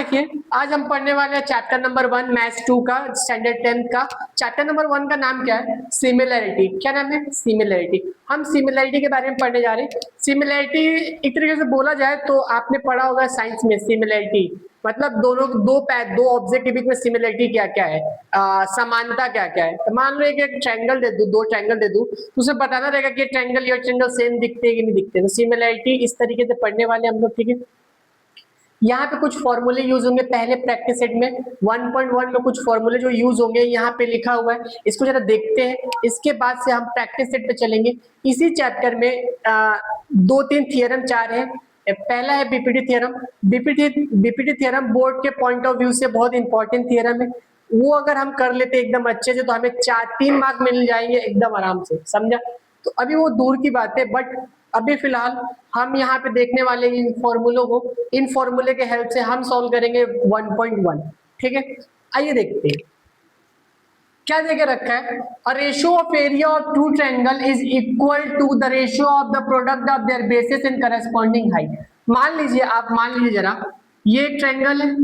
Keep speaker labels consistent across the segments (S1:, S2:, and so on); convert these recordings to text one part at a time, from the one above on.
S1: देखिए आज हम पढ़ने वाले हैं चैप्टर नंबर 1 मैथ्स 2 का स्टैंडर्ड 10 का। चैप्टर नंबर 1 का नाम क्या है? सिमिलैरिटी। क्या नाम है? सिमिलैरिटी। हम सिमिलैरिटी के बारे में पढ़ने जा रहे हैं। सिमिलैरिटी एक तरीके से बोला जाए तो आपने पढ़ा होगा साइंस में सिमिलैरिटी मतलब दो ऑब्जेक्ट के बीच में सिमिलैरिटी क्या क्या है, समानता क्या क्या है। तो मान लो एक ट्रायंगल दे दूं, दो ट्रायंगल दे दूं तो उसे बताना रहेगा कि ट्रायंगल या ट्रायंगल सेम दिखते हैं कि नहीं दिखते। तो सिमिलैरिटी इस तरीके से पढ़ने वाले हम लोग, ठीक है। यहाँ पे कुछ फॉर्मूले यूज होंगे पहले प्रैक्टिस सेट में 1.1 में कुछ फॉर्मूले जो यूज होंगे यहाँ पे लिखा हुआ है, इसको जरा देखते हैं। इसके बाद से हम प्रैक्टिस सेट पे चलेंगे। इसी चैप्टर में 2-3 थियरम चार है। पहला है BPT theorem. BPT theorem board के पॉइंट ऑफ व्यू से बहुत इंपॉर्टेंट थ्योरम है। वो अगर हम कर लेते एकदम अच्छे से तो हमें 3 मार्क मिल जाएंगे एकदम आराम से, समझा। तो अभी वो दूर की बात है, बट अभी फिलहाल हम यहाँ पे देखने वाले इन फॉर्मूलों को, इन फॉर्मूले के हेल्प से हम सॉल्व करेंगे 1.1, ठीक है। आइए देखते हैं क्या देके रखा है। A ratio of area of two triangle is equal to the ratio of the product of their basis in corresponding height. मान लीजिए जरा, ये एक ट्रायंगल है,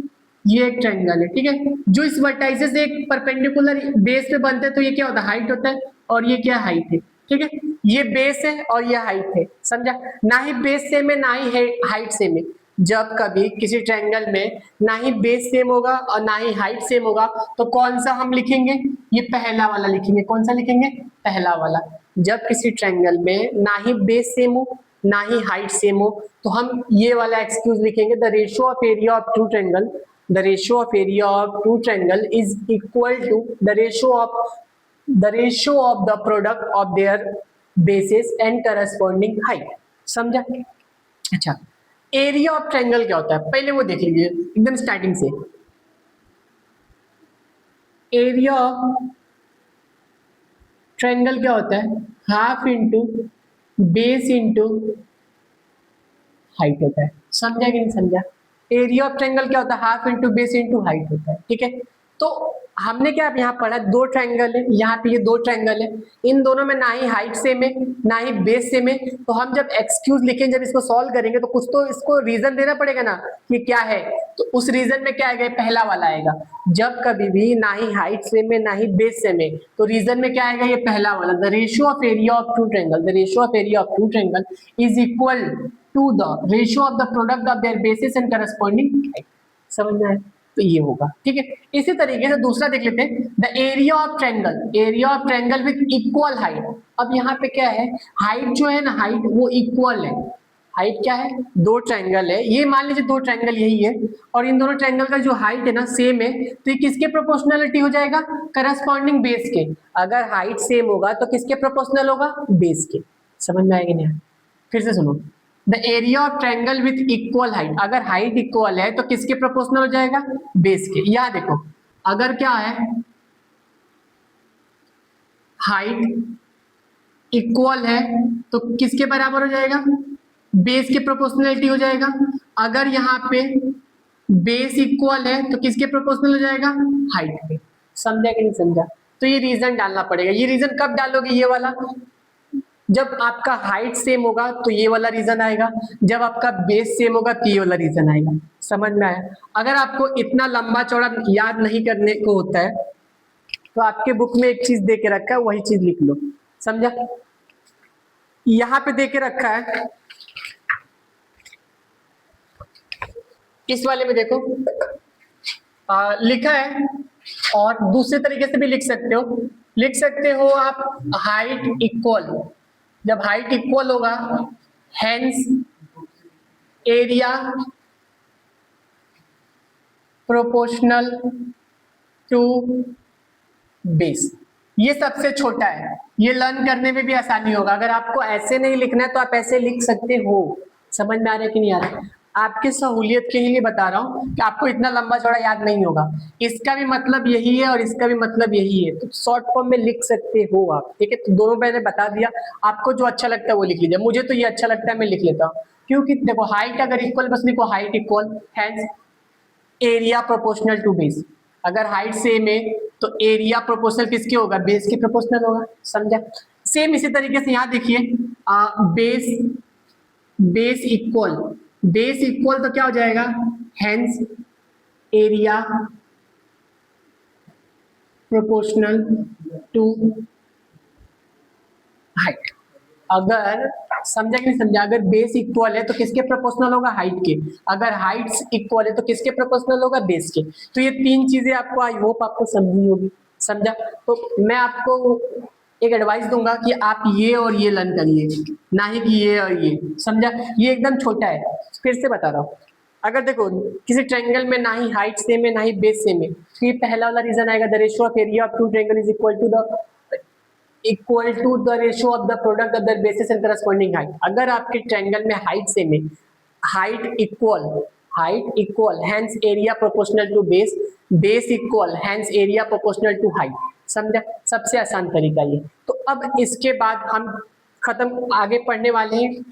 S1: ये एक ट्रायंगल है, ठीक है। जो इस वर्टाइसेस से एक परपेंडिकुलर बेस पे बनते हैं तो ये क्या होता है? हाइट होता है। और ये क्या हाइट है, ठीक है। ये बेस है और ये हाइट है, समझा। ना ही बेस सेम है ना ही हाइट सेम है। जब कभी किसी ट्रायंगल में ना ही बेस सेम होगा और ना ही हाइट सेम होगा तो कौन सा हम लिखेंगे? ये पहला वाला लिखेंगे। कौन सा लिखेंगे? पहला वाला। जब किसी ट्रायंगल में ना ही बेस सेम हो ना ही हाइट सेम हो तो हम ये वाला एक्सक्यूज लिखेंगे, the ratio of area of two triangle, the ratio of area of two triangle is equal to the ratio of the product of their basis and corresponding height, समझा। अच्छा, area of triangle क्या होता है पहले वो देख लीजिए एकदम स्टार्टिंग से। एरिया ऑफ ट्रायंगल क्या होता है? Half into base into height होता है, समझा कि नहीं समझा। एरिया ऑफ ट्रायंगल क्या होता है? Half into base into height होता है, ठीक है। तो हमने क्या यहाँ पढ़ा, दो ट्रायंगल है, यहाँ पे ये दो ट्रायंगल है, इन दोनों में ना ही हाइट सेम है ना ही बेस सेम है। तो हम जब एक्सक्यूज लिखेंगे, जब इसको सॉल्व करेंगे तो कुछ तो इसको रीजन देना पड़ेगा ना कि क्या है। तो उस रीजन में क्या आएगा? पहला वाला आएगा। जब कभी भी ना ही हाइट सेम है ना ही बेस सेम है तो रीजन में क्या आएगा? ये पहला वाला, the ratio of area of two triangle, the ratio of area of two triangle is equal to the ratio of the product of their basis and corresponding height, समझ में आया? तो ये होगा, ठीक है। इसी तरीके से दूसरा देख लेते हैं, the area of triangle with equal height. अब यहाँ पे क्या है? हाइट जो है ना, हाइट वो इक्वल है। हाइट क्या है? दो ट्रायंगल है, ये मान लीजिए दो ट्रायंगल यही है और इन दोनों ट्रायंगल का जो हाइट है ना सेम है, तो ये किसके प्रोपोर्शनलिटी हो जाएगा? करस्पॉन्डिंग बेस के। अगर हाइट सेम होगा तो किसके प्रोपोर्शनल होगा? बेस के। समझ में आएगा नहीं? फिर से सुनो, the area of triangle with equal height, अगर हाइट इक्वल है तो किसके प्रोपोर्शनल हो जाएगा? बेस के। यह देखो, अगर क्या है, हाइट इक्वल है तो किसके बराबर हो जाएगा? बेस के प्रोपोर्शनलिटी हो जाएगा। अगर यहाँ पे बेस इक्वल है तो किसके प्रोपोर्शनल हो जाएगा? हाइट के। समझा कि नहीं समझा? तो ये रीजन डालना पड़ेगा। ये रीजन कब डालोगे? ये वाला, जब आपका हाइट सेम होगा तो ये वाला रीजन आएगा, जब आपका बेस सेम होगा तो ये वाला रीजन आएगा। समझ में आया? अगर आपको इतना लंबा चौड़ा याद नहीं करने को होता है तो आपके बुक में एक चीज दे के रखा है, वही चीज लिख लो, समझा। यहाँ पे दे के रखा है, इस वाले में देखो लिखा है, और दूसरे तरीके से भी लिख सकते हो आप, हाइट इक्वल। जब हाइट इक्वल होगा hence area proportional to base. ये सबसे छोटा है, ये लर्न करने में भी आसानी होगा। अगर आपको ऐसे नहीं लिखना है तो आप ऐसे लिख सकते हो। समझ में आ रहा है कि नहीं आ रहा है? आपकी सहूलियत के लिए बता रहा हूँ कि आपको इतना लंबा चौड़ा याद नहीं होगा। इसका भी मतलब यही है और इसका भी मतलब यही है, तो शॉर्ट फॉर्म में लिख सकते हो आप, ठीक है। तो दोनों मैंने बता दिया, आपको जो अच्छा लगता है वो लिख लीजिए। मुझे तो ये अच्छा लगता है, मैं लिख लेता हूँ, क्योंकि देखो हाइट अगर इक्वल, बस लिखो height equal hence area proportional to base. अगर हाइट सेम है तो एरिया प्रोपोर्शनल किसके होगा? बेस के प्रोपोर्शनल होगा, समझा। सेम इसी तरीके से यहाँ देखिए, बेस इक्वल तो क्या हो जाएगा? Hence area proportional to height. अगर समझा कि नहीं समझा, अगर बेस इक्वल है तो किसके प्रोपोर्शनल होगा, हाइट के। अगर हाइट्स इक्वल है तो किसके प्रोपोर्शनल होगा, बेस के। तो ये तीन चीजें आपको, आई होप आपको समझी होगी, समझा। तो मैं आपको एक एडवाइस दूंगा कि आप ये और ये लर्न करिए, ना ही कि ये और ये, समझा। ये एकदम छोटा है, फिर से बता रहा हूँ। अगर देखो किसी ट्रायंगल में ना ही हाइट सेम है ना ही बेस सेम है, तो ये पहला वाला रीजन आएगा, the ratio of area of two triangle is equal to the ratio of the product of the basis and corresponding height. अगर आपके ट्रायंगल में हाइट सेम है, height equal hence area proportional to base, base equal hence area proportional to height, समझा। सबसे आसान तरीका ये। तो अब इसके बाद हम खत्म आगे पढ़ने वाले हैं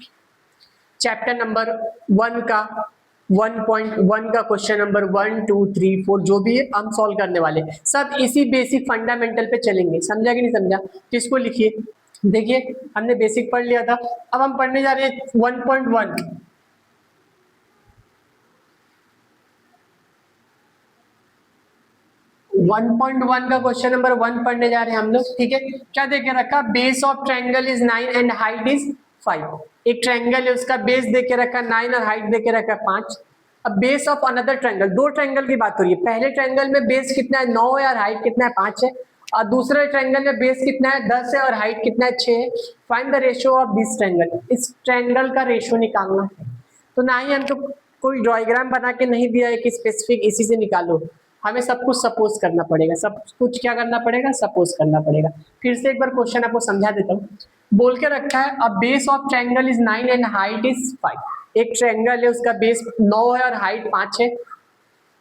S1: चैप्टर नंबर 1 का 1.1 का क्वेश्चन नंबर 1 2 3 4 जो भी है हम सॉल्व करने वाले, सब इसी बेसिक फंडामेंटल पे चलेंगे, समझा कि नहीं समझा। तो इसको लिखिए, देखिए हमने बेसिक पढ़ लिया था, अब हम पढ़ने जा रहे हैं 1.1। 1.1 का क्वेश्चन नंबर 1 पढ़ने जा रहे हैं हम लोग, ठीक है। क्या देखे रखा, base of triangle is 9 and height is 5। एक ट्रायंगल है, उसका बेस देके रखा 9 और हाइट देके रखा 5। अब बेस ऑफ अनदर ट्रायंगल, दो ट्रायंगल की बात हो रही है। पहले ट्रायंगल में बेस कितना है, 9 है और हाइट कितना है, 5 है। और दूसरे ट्रायंगल में बेस कितना है, 10 है और हाइट कितना है, 6 है। Find the ratio of this triangle, इस ट्रायंगल का रेशियो निकालना है। तो ना ही हमको कोई डायग्राम बना के नहीं दिया है कि स्पेसिफिक इसी से निकालो, हमें सब कुछ सपोज करना पड़ेगा, सब कुछ क्या करना पड़ेगा, सपोज करना पड़ेगा। फिर से एक बार क्वेश्चन आपको समझा देता हूँ। बोल के रखा है a base of triangle is 9 and height is 5। एक ट्रायंगल है, उसका बेस 9 है और हाइट 5 है।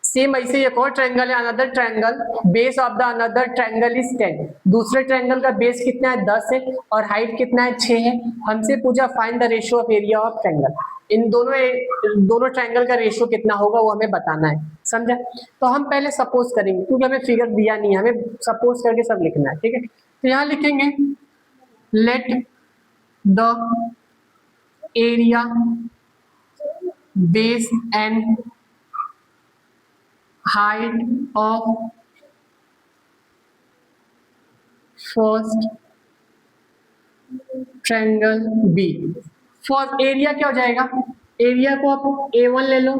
S1: सेम ऐसे एक और ट्रायंगल है, another triangle, base of the another triangle is 10। दूसरे ट्रायंगल का बेस कितना है, 10 है और हाइट कितना है, 6 है। हमसे पूछा find the ratio of area of triangle. इन दोनों ट्रायंगल का रेशियो कितना होगा वो हमें बताना है, समझा। तो हम पहले सपोज करेंगे, क्योंकि हमें फिगर दिया नहीं है, हमें सपोज करके सब लिखना है, ठीक है। तो यहाँ लिखेंगे late the area base and height of first triangle B। First area क्या हो जाएगा, एरिया को आप A1 ले लो,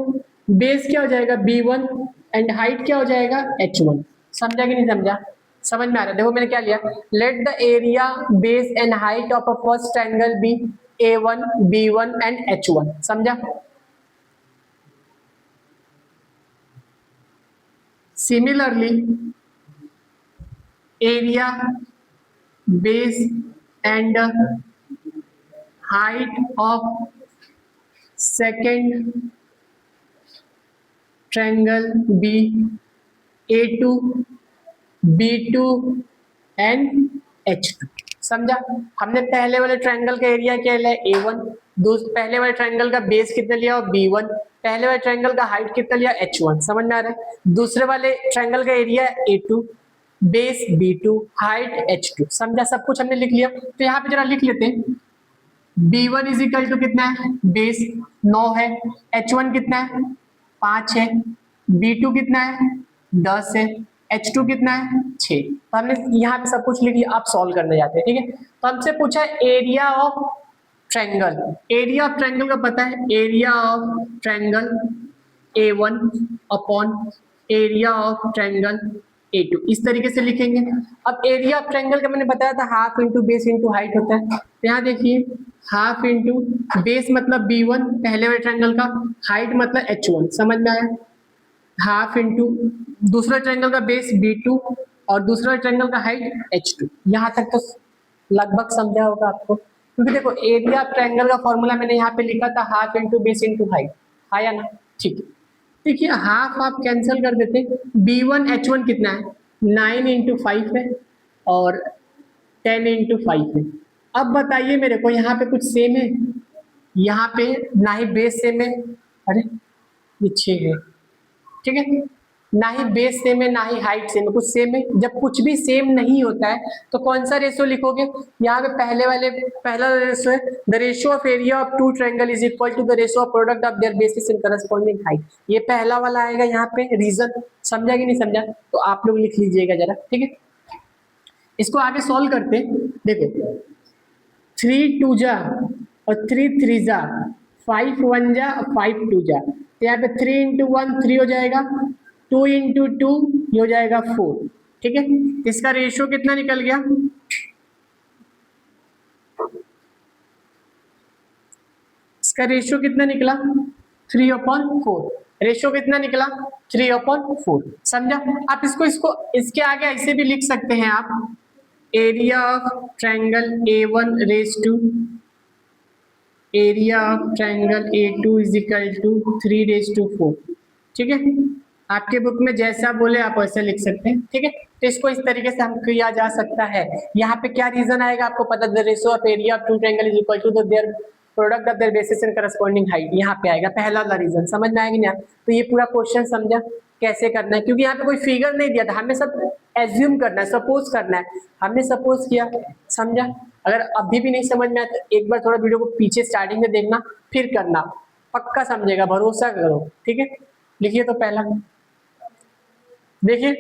S1: बेस क्या हो जाएगा B1 एंड हाइट क्या हो जाएगा H1। समझा कि नहीं समझा, समझ में आ रहा है। देखो मैंने क्या लिया, let the area base and height of a first triangle be A1 B1 and H1, समझा। Similarly, area, base and height of second triangle B A2 B2 and H2, समझा। हमने पहले वाले ट्रायंगल का एरिया क्या लिया, A1। पहले वाले ट्रायंगल का बेस कितना लिया, B1। पहले वाले ट्रायंगल का हाइट कितना लिया, H1, समझ में आ रहा है। दूसरे वाले ट्रायंगल का area A2, base B2, height H2, समझा। सब कुछ हमने लिख लिया। तो यहाँ पे जरा लिख लेते हैं, B1 इज इक्वल टू कितना है, बेस 9 है, H1 कितना है 5 है, B2 कितना है 10 है, H2 कितना है 6। तो हमने यहाँ पे सब कुछ लिख लिया, आप सॉल्व करने जाते हैं, ठीक है। तो हमसे पूछा area of triangle, area of triangle का पता है, area of triangle A1 upon area of triangle A2, इस तरीके से लिखेंगे। अब एरिया ऑफ ट्रायंगल का मैंने बताया था half into base into height होता है। तो यहाँ देखिए हाफ इंटू बेस मतलब B1 पहले वाले ट्रायंगल का, हाइट मतलब H1, समझ में आया। हाफ इंटू दूसरा ट्रायंगल का बेस B2 और दूसरा ट्रायंगल का हाइट H2। यहाँ तक तो लगभग समझा होगा आपको, क्योंकि देखो एरिया ऑफ ट्रायंगल का फॉर्मूला मैंने यहाँ पे लिखा था half into base into height, आया ना, ठीक है। देखिए हाफ आप कैंसिल कर देते, B1 H1 कितना है 9 इंटू 5 है और 10 इंटू 5 है। अब बताइए मेरे को यहाँ पे कुछ सेम है, यहाँ पे ना ही बेस सेम है, अरे ये 6 है, ठीक है। ना ही बेस सेम है ना ही हाइट सेम है, कुछ सेम है। जब कुछ भी सेम नहीं होता है तो कौन सा रेशियो लिखोगे, यहाँ पे पहला रेशियो है the ratio of area of two triangle is equal to the ratio of product of their basis in corresponding height. ये पहला वाला आएगा यहाँ पे रीजन। समझा कि नहीं समझा, तो आप लोग लिख लीजिएगा जरा, ठीक है। इसको आगे सॉल्व करते हैं। देखो 3 2 जा और 3 3 जा, 5 1 जा, 5 2 जा, तो यहाँ पे 3 इंटू 1 3 हो जाएगा, 2 इंटू 2 ये हो जाएगा 4, ठीक है। इसका रेशियो कितना निकल गया, इसका रेशियो कितना निकला 3/4। रेशियो कितना निकला 3/4। समझा। आप इसको इसके आगे ऐसे भी लिख सकते हैं आप, area of triangle A1 raise to area of triangle A2 is equal to 3 raise to 4, ठीक है। आपके बुक में जैसा बोले आप वैसा लिख सकते हैं, ठीक है। तो इसको इस तरीके से हम किया जा सकता है। यहाँ पे क्या रीजन आएगा आपको पता, the ratio of area of two triangle is equal to their product of their basis and corresponding height, यहाँ पे आएगा पहला वाला रीजन। समझ में आएगी ना। तो ये पूरा क्वेश्चन समझा कैसे करना है, क्योंकि यहाँ पे कोई फिगर नहीं दिया था, हमें सब एज्यूम करना है, सपोज करना है। हमने सपोज किया, समझा। अगर अभी भी नहीं समझ में आया तो एक बार थोड़ा वीडियो को पीछे स्टार्टिंग में देखना, फिर करना, पक्का समझेगा, भरोसा करो, ठीक है। लिखिए तो पहला देखिए,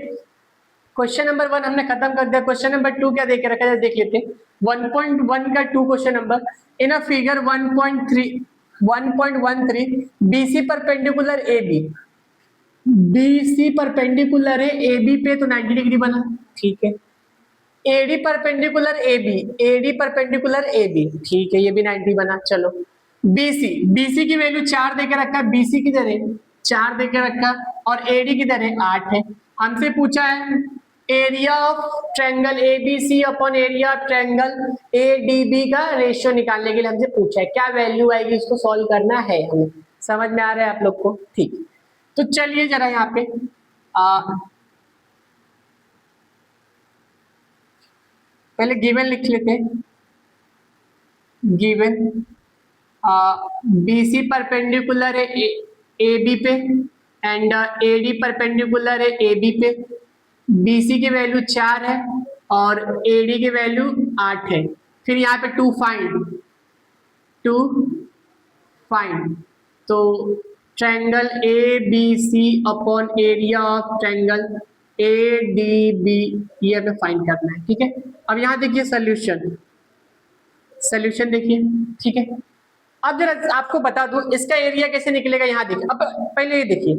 S1: क्वेश्चन नंबर 1 हमने खत्म कर दिया। क्वेश्चन नंबर 2 क्या देके रखा है देख लेते हैं। 1.1 का 2 question number, in a figure 1.13 BC perpendicular AB, BC perpendicular है AB पे तो 90 डिग्री बना, ठीक है। AD perpendicular AB, AD perpendicular AB, ठीक है, ये भी 90 बना। चलो BC की वैल्यू 4 देके रखा है, BC की दर 4 देके रखा और AD की दर 8 है। हमसे पूछा है area of triangle ABC upon area of triangle ADB का रेशियो निकालने के लिए हमसे पूछा है। क्या वैल्यू आएगी इसको सॉल्व करना है हमें। समझ में आ रहा है आप लोग को, ठीक। तो चलिए जरा यहाँ पे पहले गिवन लिख लेते हैं। गिवन BC परपेंडिकुलर है AB पे एंड AD परपेंडिकुलर है AB पे। BC की वैल्यू 4 है और AD की वैल्यू 8 है। फिर यहाँ पे टू फाइंड, तो triangle ABC upon area of triangle ADB ये हमें फाइंड करना है, ठीक है। अब यहाँ देखिए सॉल्यूशन देखिए, ठीक है। अब जरा आपको बता दूं इसका एरिया कैसे निकलेगा, यहाँ देखिए। अब पहले ये देखिए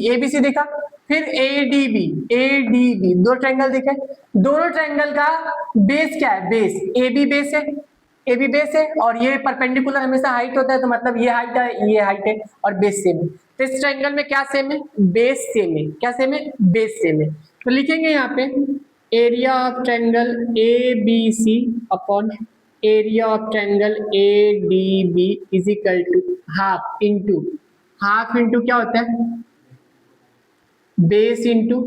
S1: ABC देखा, फिर ADB दो ट्रायंगल देखे। दोनों ट्रायंगल का बेस क्या है, बेस AB बेस है और ये परपेंडिकुलर हमेशा हाइट होता है, तो मतलब ये हाइट है ये हाइट है और बेस सेम है। तो इस ट्रायंगल में क्या सेम है, बेस सेम है। क्या सेम है, बेस सेम है। तो लिखेंगे यहाँ पे area of triangle ABC upon area of triangle ADB is equal to half into क्या होता है, बेस इंटू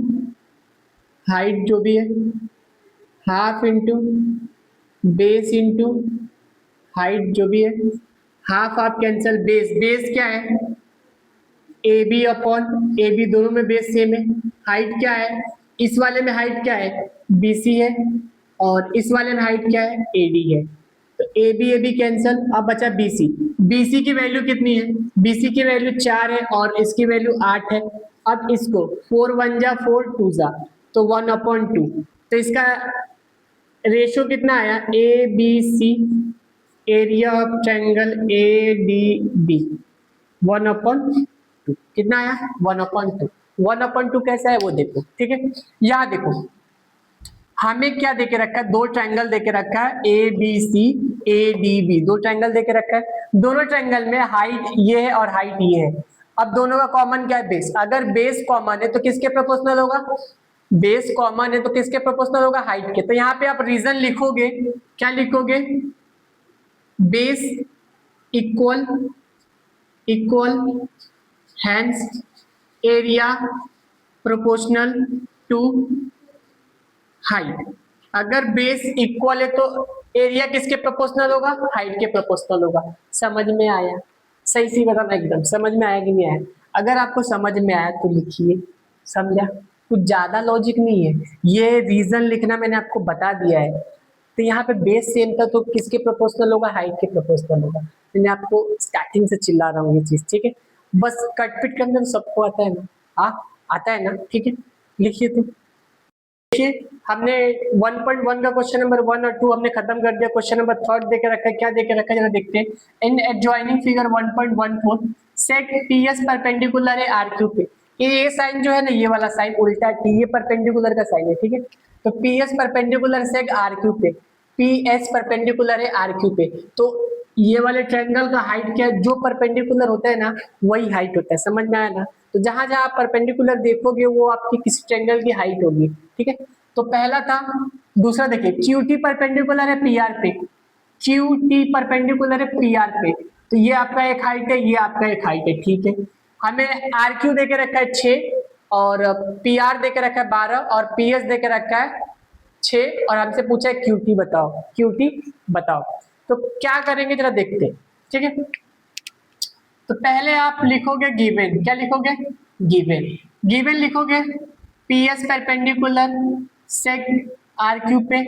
S1: हाइट जो भी है, half into base into height जो भी है, हाफ कैंसल, बेस क्या है AB अपॉन AB, दोनों में बेस सेम है। हाइट क्या है, इस वाले में हाइट क्या है BC है और इस वाले में हाइट क्या है AD है। तो AB कैंसल, अब बचा BC की वैल्यू कितनी है, BC की वैल्यू 4 है और इसकी वैल्यू 8 है। अब इसको 4 1 जा 4 2 जा तो 1/2, तो इसका रेशियो कितना आया ABC area of triangle ADB 1/2, कितना आया 1/2। 1/2 कैसा है वो देखो, ठीक है। यहाँ देखो हमें क्या देके रखा है, दो ट्रायंगल देके रखा है ABC ADB, दो ट्रायंगल देके रखा है। दोनों ट्रायंगल में हाइट ये है और हाइट ये है। अब दोनों का कॉमन क्या है, बेस। अगर बेस कॉमन है तो किसके प्रोपोर्शनल होगा, बेस कॉमन है तो किसके प्रोपोर्शनल होगा, हाइट के। तो यहाँ पे आप रीजन लिखोगे, क्या लिखोगे, base equal hence area proportional to height. अगर बेस इक्वल है तो एरिया किसके प्रोपोर्शनल होगा, हाइट के प्रोपोर्शनल होगा। समझ में आया, सही बताना एकदम, समझ में आया कि नहीं आया। अगर आपको समझ में आया तो लिखिए, समझा? कुछ ज्यादा लॉजिक नहीं है, ये रीजन लिखना मैंने आपको बता दिया है। तो यहाँ पे बेस सेम था तो किसके प्रोपोर्शनल होगा? हाइट के प्रोपोर्शनल होगा। मैं आपको स्टार्टिंग से चिल्ला रहा हूँ ये चीज, ठीक है? बस कटपिट करने तो सबको आता है ना? हाँ आता है ना? ठीक है, लिखिए। तो देखिए हमने 1.1 का क्वेश्चन नंबर 1 और 2 हमने खत्म कर दिया। क्वेश्चन नंबर 3 देके रखा है, क्या देके रखा है जरा देखते हैं। In adjoining figure 1.14 set PS perpendicular है आरक्यू पे। ये साइन जो है ना, ये वाला साइन उल्टा है, ये परपेंडिकुलर का साइन है, ठीक है? तो पीएस परपेंडिकुलर सेक आरक्यू पे, पीएस परपेंडिकुलर है आरक्यू पे, तो ये वाले ट्रायंगल का हाइट क्या है? जो परपेंडिकुलर होता है ना वही हाइट होता है, समझ में आया ना? तो जहां जहां आप परपेंडिकुलर देखोगे वो आपकी किसी ट्रायंगल की हाइट होगी, ठीक है? तो पहला था। दूसरा देखिए क्यूटी परपेंडिकुलर है पीआर पे, क्यूटी परपेंडिकुलर है पीआर पे, तो ये आपका एक हाइट है, ये आपका एक हाइट है, ठीक है? हमें आर क्यू देके रखा है 6 और पीआर देके रखा है 12 और पीएस देके रखा है 6 और हमसे पूछा है क्यूटी बताओ, क्यूटी बताओ। तो क्या करेंगे जरा देखते हैं, ठीक है? तो पहले आप लिखोगे गिवन, क्या लिखोगे? गिवन, गिवन लिखोगे पीएस परपेंडिकुलर सेक आर क्यू पे,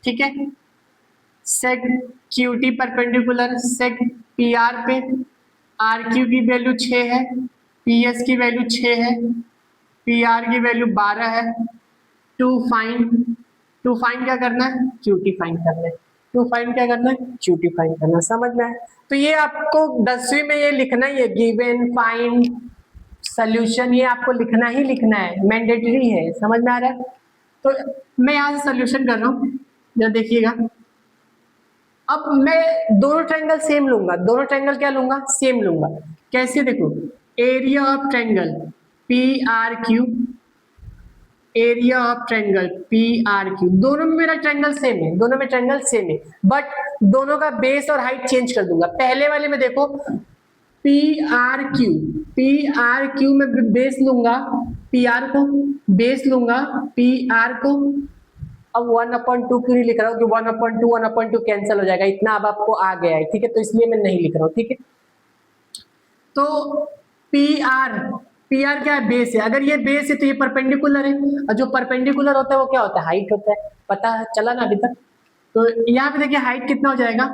S1: ठीक है? सेक क्यूटी परपेंडिकुलर सेक पीआर पे, आर क्यू की वैल्यू 6 है, पीएस की वैल्यू 6 है, पीआर की वैल्यू 12 है। टू फाइंड क्या करना है? क्यूटी फाइंड करना है। टू फाइंड क्या करना है? क्यूटी फाइंड करना है, समझ में आया? तो ये आपको 10वीं में ये लिखना ही है, गिवन, फाइंड, सोल्यूशन, ये आपको लिखना ही लिखना है, मैंडेटरी है, समझ में आ रहा है? तो मैं यहाँ से सोल्यूशन कर रहा हूँ, जरा देखिएगा। अब मैं दोनों ट्रायंगल सेम लूंगा, दोनों ट्रायंगल क्या लूंगा? सेम लूंगा। कैसे? देखो area of triangle P R Q, area of triangle P R Q, दोनों में मेरा ट्रायंगल सेम है, दोनों में ट्रायंगल सेम है, बट दोनों का बेस और हाइट चेंज कर दूंगा। पहले वाले में देखो पी आर क्यू में बेस लूंगा, पी आर को बेस लूंगा, पी आर को। अब 1/2 क्यों नहीं लिख रहा हूँ कि 1/2 कैंसिल हो जाएगा, इतना अब आपको आ गया है, ठीक है? तो इसलिए मैं नहीं लिख रहा हूँ, ठीक है? तो पी आर क्या है? बेस है। अगर ये बेस है तो ये परपेंडिकुलर है, और जो परपेंडिकुलर होता है वो क्या होता है? हाइट होता है। पता है चला ना अभी तक? तो यहाँ पे देखिए हाइट कितना हो जाएगा?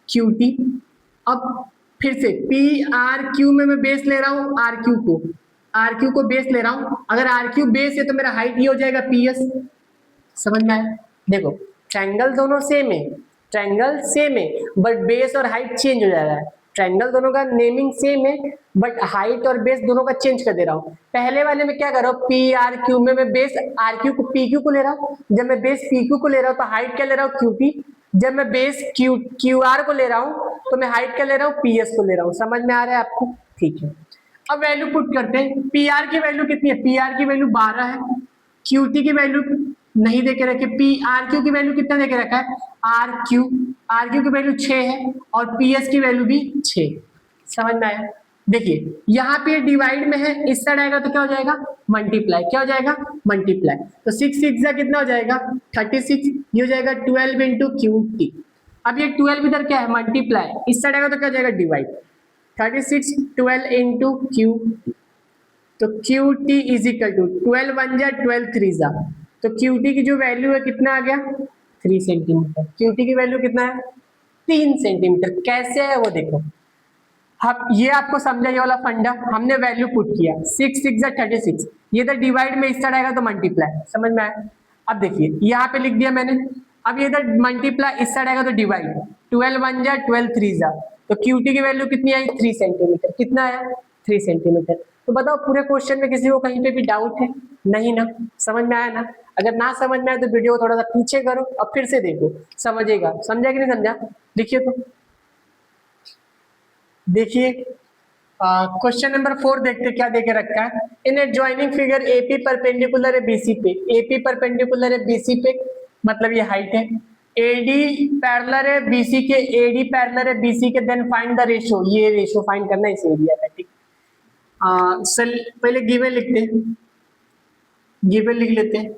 S1: क्यूटी। अब फिर से पी आर क्यू में मैं बेस ले रहा हूँ आर क्यू को बेस ले रहा हूँ। अगर आर क्यू बेस है तो मेरा हाइट ये हो जाएगा पी एस, समझ में आया? देखो ट्रायंगल दोनों सेम है, ट्रायंगल सेम है, बट बेस और हाइट चेंज हो जा रहा है। ट्रायंगल दोनों का नेमिंग सेम है, बट हाइट और बेस दोनों का चेंज कर दे रहा हूँ। पहले वाले में क्या कर रहा हूँ? पी आर क्यू में मैं बेस आर क्यू को पी क्यू को ले रहा हूँ। जब मैं बेस पी क्यू को ले रहा हूँ तो हाइट क्या ले रहा हूँ? Q P. जब मैं बेस क्यू आर को ले रहा हूँ तो मैं हाइट क्या ले रहा हूँ? पी एस को ले रहा हूँ। समझ में आ रहा है आपको? ठीक है, अब वैल्यू पुट करते हैं। पी आर की वैल्यू कितनी है? पी आर की वैल्यू 12 है, क्यूटी की वैल्यू नहीं देके रखे, पी आर क्यू की वैल्यू कितना देके रखा है? आर क्यू की वैल्यू 6 है और पी एस की वैल्यू भी 6। समझ में आया? देखिए यहाँ पे डिवाइड में है, इस साइड आएगा तो क्या हो जाएगा? मल्टीप्लाई। क्या हो जाएगा? मल्टीप्लाई। तो 6 6 कितना हो जाएगा? 36। ये हो जाएगा 12 इंटू क्यू टी। अब ये 12 इधर क्या है? मल्टीप्लाई। इस साइड आएगा तो क्या हो जाएगा? डिवाइड। 36 12 इंटू क्यू, तो Q T is equal to 12 1 जा 12 3 जा, तो क्यू टी की जो वैल्यू है कितना आ गया? 3 सेंटीमीटर। क्यू टी की वैल्यू कितना है? 3 सेंटीमीटर। कैसे है वो देखो। अब ये आपको समझा ये वाला फंडा, हमने वैल्यू पुट किया 6 6 जा 36, ये तो डिवाइड में इस साइड आएगा तो मल्टीप्लाई। समझ में आया? अब देखिए यहाँ पे लिख दिया मैंने, अब ये इधर मल्टीप्लाई, इस साइड आएगा तो डिवाइड। 12 1 जा 12 3 जा, तो क्यू टी की वैल्यू कितनी आई? 3 सेंटीमीटर। कितना आया? 3 सेंटीमीटर। तो बताओ पूरे क्वेश्चन में किसी को कहीं पे भी डाउट है? नहीं ना? समझ में आया ना? अगर ना समझ में आए तो वीडियो थोड़ा सा पीछे करो और फिर से देखो, समझेगा। समझा कि नहीं समझा? लिखिए तो देखिए क्वेश्चन नंबर 4 देखते क्या देके रखा है। इन एडजॉइनिंग फिगर एपी परपेंडिकुलर है बीसी पे, एपी परपेंडिकुलर है बीसी पे, मतलब ये हाइट है। एडी पैरेलल है बीसी के, एडी पैरेलल है बीसी के, देन फाइंड द रेशियो, ये रेशियो फाइंड करना है इस एरिया का, ठीक? पहले गिवन लिखते हैं, गिवन लिख लेते हैं।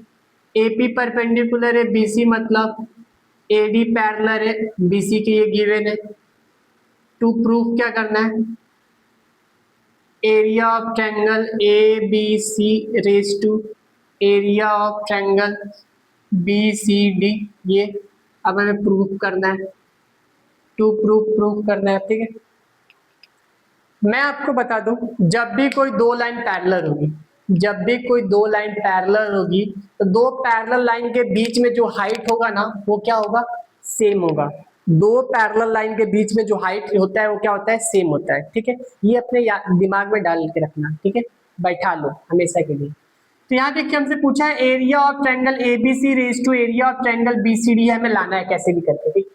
S1: एपी परपेंडिकुलर है बीसी मतलब एडी पैरेलल है बीसी के, ये गिवन है। टू प्रूफ क्या करना है? Area of triangle A B C raise to area of triangle B C D. ये अब हमें प्रूफ करना है, टू प्रूफ करना है, ठीक है। मैं आपको बता दूं, जब भी कोई दो लाइन पैरेलल होगी, जब भी कोई दो लाइन पैरेलल होगी तो दो पैरेलल लाइन के बीच में जो हाइट होगा ना वो क्या होगा, सेम होगा। दो पैरेलल लाइन के बीच में जो हाइट होता है वो क्या होता है, सेम होता है, ठीक है। ये अपने दिमाग में डाल के रखना, ठीक है, बैठा लो हमेशा के लिए। तो यहाँ देखिए हमसे पूछा है area of triangle ABC raise to area of triangle BCD हमें लाना है कैसे भी करके, ठीक।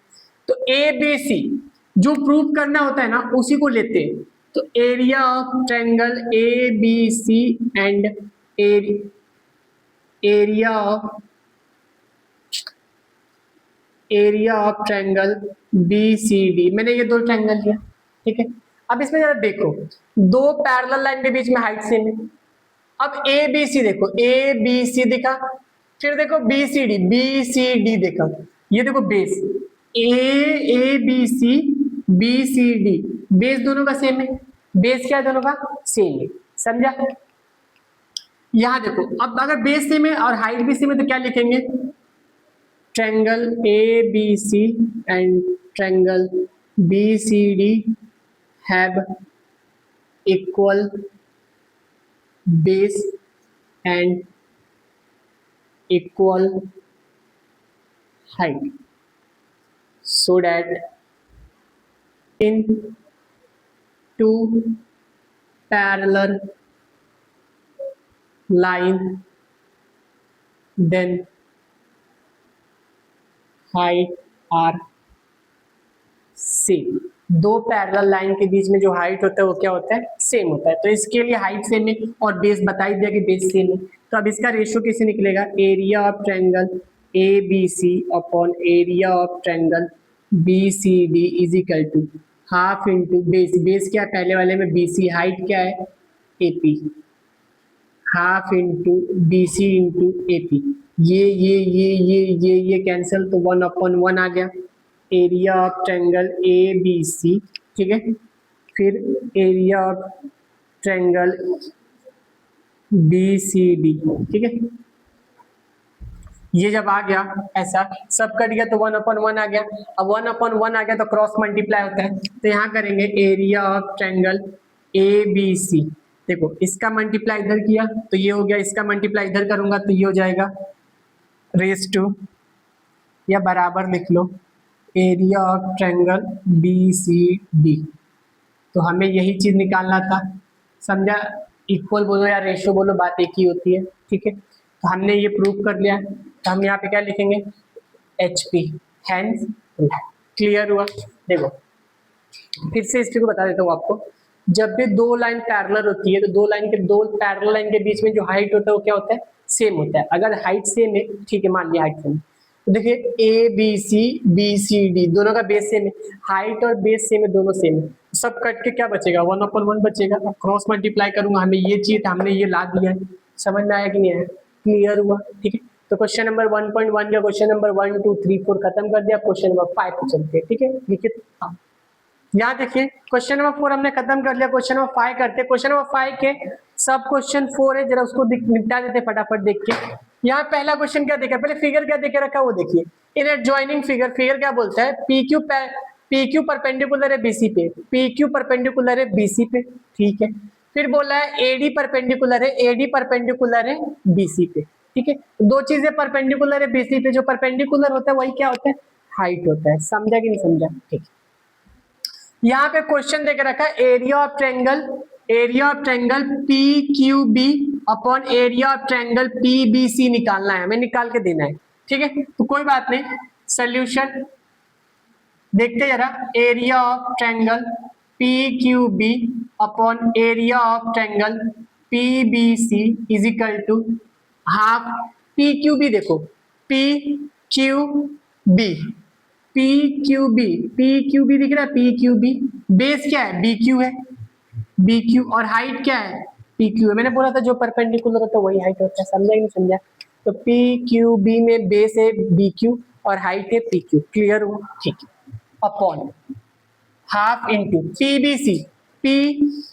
S1: तो एबीसी जो प्रूव करना होता है ना उसी को लेते हैं। तो area of triangle A B C and area of triangle B C D. मैंने ये दो ट्रायंगल लिया, ठीक है। अब इसमें जरा देखो, दो पैरेलल लाइन के बीच में हाइट सेम है। अब ए बी सी देखो, ए बी सी दिखा, फिर देखो बी सी डी देखा, ये देखो base A B C D, base दोनों का सेम है। बेस क्या है, दोनों का सेम है, समझा। यहां देखो, अब अगर बेस सेम है और हाइट भी सेम है तो क्या लिखेंगे, triangle A B C and triangle B C D have equal base and equal height so that in two parallel line then height are same। दो पैरेलल लाइन के बीच में जो हाइट होता है वो क्या होता है, सेम होता है। तो इसके लिए हाइट सेम है और बेस बता ही दिया कि बेस सेम है। तो अब इसका रेशियो कैसे निकलेगा, area of triangle A B C upon area of triangle B C D is equal to half into base. Base क्या है पहले वाले में, बी सी, हाइट क्या है A P, half into B C into A P. ये cancel, तो 1/1 आ गया। Area of triangle A B C, ठीक है, फिर area of triangle B C D, ठीक है। ये जब आ गया ऐसा सब कट गया तो 1/1 आ गया। अब 1/1 आ गया तो क्रॉस मल्टीप्लाई होता है, तो यहाँ करेंगे area of triangle A B C. देखो इसका मल्टीप्लाई इधर किया तो ये हो गया, इसका मल्टीप्लाई इधर करूंगा तो ये हो जाएगा रेस टू, या बराबर लिख लो area of triangle B C D. तो हमें यही चीज निकालना था, समझा। इक्वल बोलो या रेशियो बोलो, बात एक ही होती है, ठीक है। तो हमने ये प्रूव कर लिया, तो हम यहाँ पे क्या लिखेंगे, एच पी, हैंस क्लियर हुआ। देखो फिर से इसको बता देता हूँ आपको, जब भी दो लाइन पैरेलल होती है तो दो पैरेलल लाइन के बीच में जो हाइट होता है वो क्या होता है, सेम होता है। अगर हाइट सेम है, ठीक है, मान लिया हाइट सेम, तो देखिए ए बी सी डी दोनों का बेस सेम है, हाइट और बेस सेम है, दोनों सेम है। सब कट के क्या बचेगा, 1/1 बचेगा। अब क्रॉस मल्टीप्लाई करूंगा, हमें ये चाहिए था, हमने ये ला दिया है। समझ में आया कि नहीं आया, क्लियर हुआ, ठीक है। तो क्वेश्चन नंबर 1.1 का क्वेश्चन नंबर 1 2 3 4 खत्म कर दिया। क्वेश्चन नंबर 5 पे चलते हैं, ठीक है। लिखिए, हाँ यहाँ देखिए क्वेश्चन नंबर 4 हमने खत्म कर लिया। क्वेश्चन नंबर 5 करते हैं। क्वेश्चन नंबर 5 के सब क्वेश्चन 4 है, जरा उसको निपटा देते फटाफट देख के। यहाँ पहला क्वेश्चन क्या देखा, पहले फिगर क्या देखे रखा वो देखिए। इन एडजॉइनिंग फिगर क्या बोलता है, पी क्यू परपेंडिकुलर है बीसी पे, पी क्यू परपेंडिकुलर है बीसी पे, ठीक है। फिर बोला है एडी परपेंडिकुलर है बीसी पे, ठीक है। दो चीजें परपेंडिकुलर है बीसी पे, जो परपेंडिकुलर होता है वही क्या होता है, हाइट होता है। समझा कि नहीं समझा, ठीक। यहाँ पे क्वेश्चन देके रखा है area of triangle P Q B upon area of triangle P B C निकालना है, हमें निकाल के देना है, ठीक है। तो कोई बात नहीं, सोल्यूशन देखते जरा। Area of triangle P Q B upon area of triangle P B C is equal to half P Q B. देखो पी क्यू बी दिख रहा है, पी क्यू बी। बेस क्या है, बी क्यू है, बी क्यू, और height क्या है, पी क्यू है। मैंने बोला था जो परपेंडिकुलर होता है वही हाइट होता है, समझा कि नहीं समझा। तो पी क्यू बी में बेस है बी क्यू और हाइट है पी क्यू, क्लियर हुआ, ठीक है। Upon half into P B C, P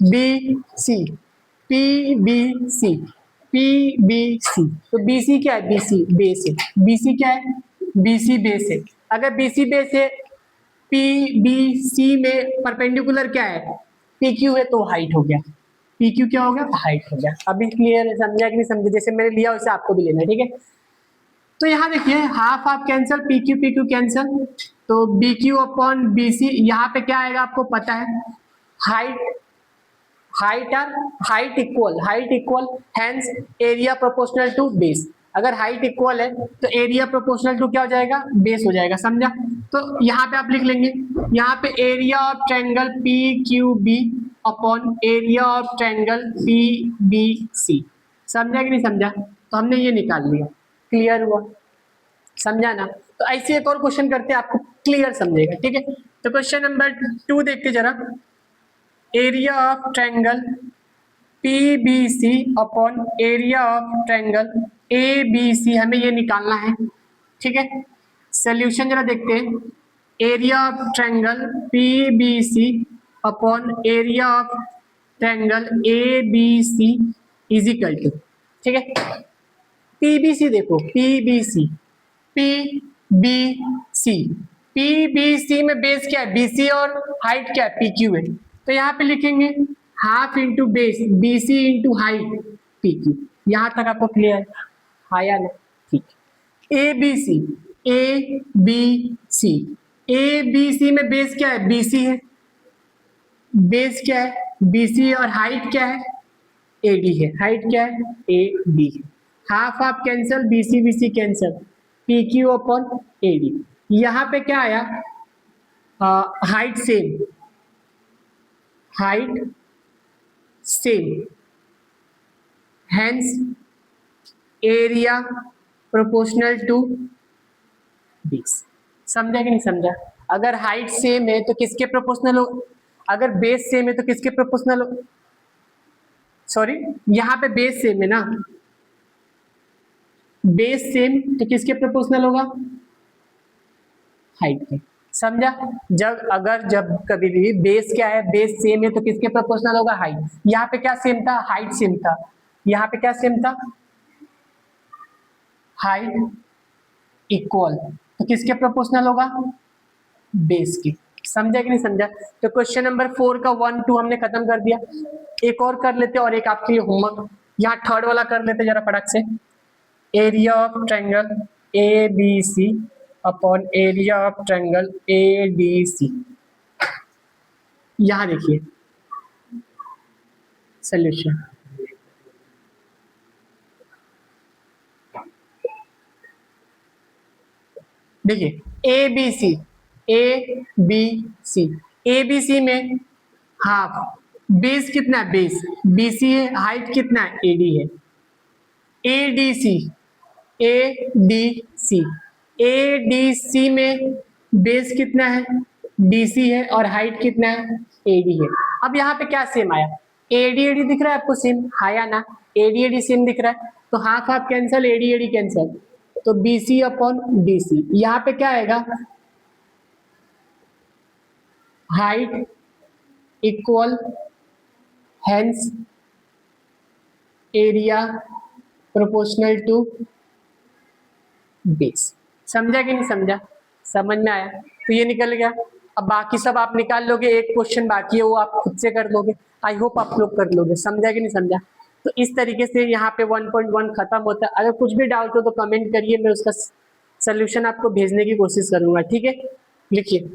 S1: B C, P B C, P B C. तो बी सी क्या है? बी सी बेस है। बी सी क्या है? बी सी बेस है। अगर बी सी बेस है, पी बी सी में परपेंडिकुलर क्या है? पी क्यू है, तो हाइट हो गया। पी क्यू क्या हो गया? हाइट हो गया। अभी क्लियर है? समझा कि नहीं समझे? जैसे मैंने लिया वैसे आपको भी लेना है, ठीक है। तो यहाँ देखिए half half cancel, P Q cancel, तो B Q upon B C. यहाँ पे क्या आएगा आपको पता है? Height, height equal hence area proportional to base. अगर हाइट इक्वल है तो एरिया प्रोपोर्शनल टू क्या हो जाएगा? बेस हो जाएगा। समझा? तो यहाँ पे आप लिख लेंगे, यहाँ पे area of triangle P Q B upon area of triangle P B C. समझा कि नहीं समझा? तो हमने ये निकाल लिया। क्लियर हुआ? समझा ना? तो ऐसे एक और क्वेश्चन करते हैं, आपको क्लियर समझेगा, ठीक है। तो क्वेश्चन नंबर 2 देखते जरा। Area of triangle PBC upon area of triangle ABC, हमें ये निकालना है, ठीक है। सोल्यूशन जरा देखते हैं। Area of triangle PBC upon area of triangle ABC is equal to, ठीक है। PBC देखो, PBC, PBC में बेस क्या है? BC और हाइट क्या है? PQ है। तो यहाँ पे लिखेंगे half into base BC into height PQ। यहाँ तक आपको क्लियर है? हाँ या ना? ठीक। ABC, ABC में बेस क्या है? BC है। बेस क्या है? BC और हाइट क्या है? AD है। हाइट क्या है? AD है। Half half cancel, BC cancel, PQ upon AD। यहाँ पे क्या आया? Height same, height same, hence area proportional to base. समझा कि नहीं समझा? अगर हाइट सेम है तो किसके प्रोपोर्शनल हो? अगर बेस सेम है तो किसके प्रोपोर्शनल हो? सॉरी, यहाँ पे बेस सेम है ना, बेस सेम तो किसके प्रोपोर्शनल होगा? हाइट के। समझा? जब कभी भी बेस क्या है? बेस सेम है तो किसके प्रोपोर्शनल होगा? हाइट। यहाँ पे क्या सेम था? हाइट सेम था। यहाँ पे क्या सेम था? हाइट इक्वल, तो किसके प्रोपोर्शनल होगा? बेस के। समझा कि नहीं समझा? तो क्वेश्चन नंबर 4 का 1 2 हमने खत्म कर दिया। एक और कर लेते और एक आपके लिए होमवर्क, यहाँ थर्ड वाला कर लेते जरा फटाक से। Area of triangle ABC upon area of triangle ADC। यहां देखिए सॉल्यूशन, देखिए ABC में हाफ, बेस कितना है? बेस BC है, हाइट कितना है? AD है। ADC में बेस कितना है? DC है और हाइट कितना है? AD है। अब यहाँ पे क्या सेम आया? AD दिख रहा है आपको सेम? हाँ या ना? AD सेम दिख रहा है, तो half half cancel, AD cancel, तो BC अपॉन DC। यहाँ पे क्या आएगा? Height equal hence area proportional to base. समझा कि नहीं समझा? समझ में आया? तो ये निकल गया। अब बाकी सब आप निकाल लोगे, एक क्वेश्चन बाकी है वो आप खुद से कर लोगे। आई होप आप लोग कर लोगे। समझा कि नहीं समझा? तो इस तरीके से यहाँ पे 1.1 खत्म होता है। अगर कुछ भी डाउट हो तो कमेंट करिए, मैं उसका सोल्यूशन आपको भेजने की कोशिश करूंगा, ठीक है। लिखिए।